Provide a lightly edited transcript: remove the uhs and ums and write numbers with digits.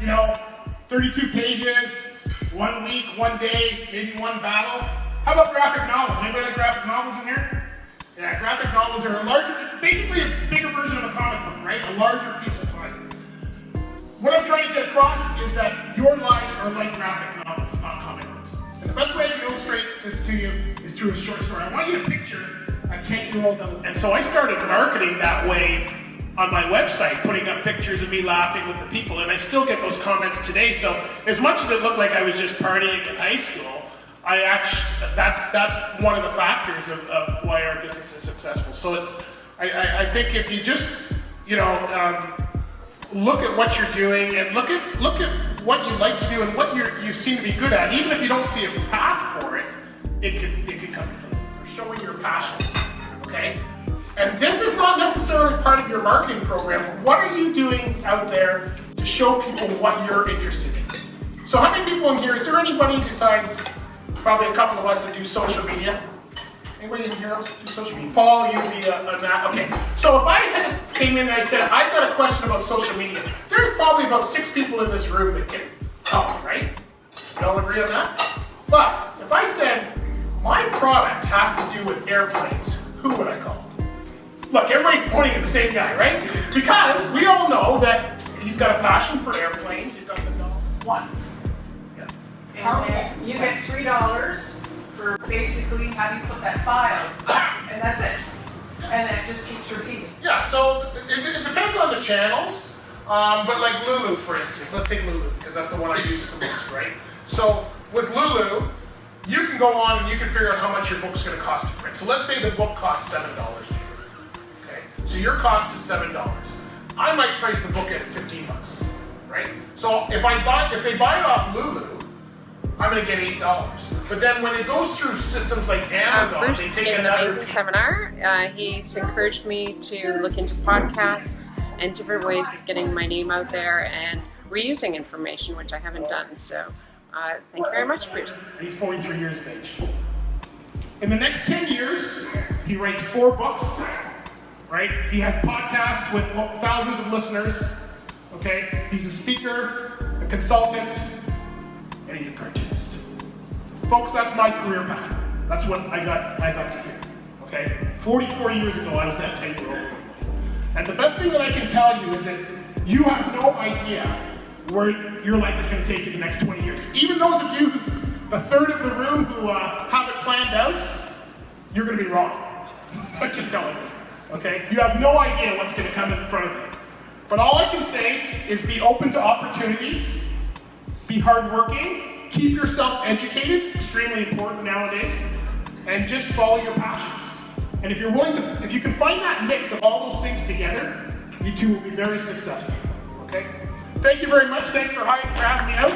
32 pages, 1 week, 1 day, maybe one battle. How about graphic novels? Anybody like graphic novels in here? Yeah, graphic novels are a larger, basically a bigger version of a comic book, right? A larger piece of time. What I'm trying to get across is that your lives are like graphic novels, not comic books. And the best way to illustrate this to you is through a short story. I want you to picture a 10-year-old, and so I started marketing that way on my website, putting up pictures of me laughing with the people, and I still get those comments today. So as much as it looked like I was just partying in high school, that's one of the factors of why our business is successful. So I think if you just look at what you're doing and look at what you like to do and what you seem to be good at, even if you don't see a path for it, it can come into place. So showing your passions, okay? And this is not necessarily part of your marketing program. What are you doing out there to show people what you're interested in? So how many people in here, is there anybody besides probably a couple of us that do social media? Anybody in here do social media? Paul, you'd be okay. So if I came in and I said, I've got a question about social media, there's probably about 6 people in this room that can help me, right? You all agree on that? But if I said, my product has to do with airplanes, who would I call? Look, everybody's pointing at the same guy, right? Because we all know that he's got a passion for airplanes. He's got the know what? Yeah. And then you get $3 for basically having put that file, and that's it. And it just keeps repeating. Yeah, so it depends on the channels, but like Lulu, for instance, let's take Lulu, because that's the one I use the most, right? So with Lulu, you can go on and you can figure out how much your book's going to cost to print. So let's say the book costs $7. Okay, so your cost is $7. I might price the book at $15, right? So if they buy it off Lulu, I'm going to get $8. But then when it goes through systems like Amazon, Bruce they take gave an another. amazing seminar. He's encouraged me to look into podcasts and different ways of getting my name out there and reusing information, which I haven't done. So thank you very much, Bruce. He's 43 years of age. In the next 10 years, he writes 4 books, right? He has podcasts with thousands of listeners, okay? He's a speaker, a consultant, and he's a cartoonist. Folks, that's my career path. That's what I got to do, okay? 44 years ago, I was that 10-year-old. And the best thing that I can tell you is that you have no idea where your life is going to take you the next 20 years. Even those of you, the third of the room who have it planned out, you're going to be wrong. I'm just telling you, okay? You have no idea what's going to come in front of you. But all I can say is be open to opportunities, be hardworking, keep yourself educated, extremely important nowadays, and just follow your passions. And if you're willing to, if you can find that mix of all those things together, you two will be very successful, okay? Thank you very much. Thanks for having me out.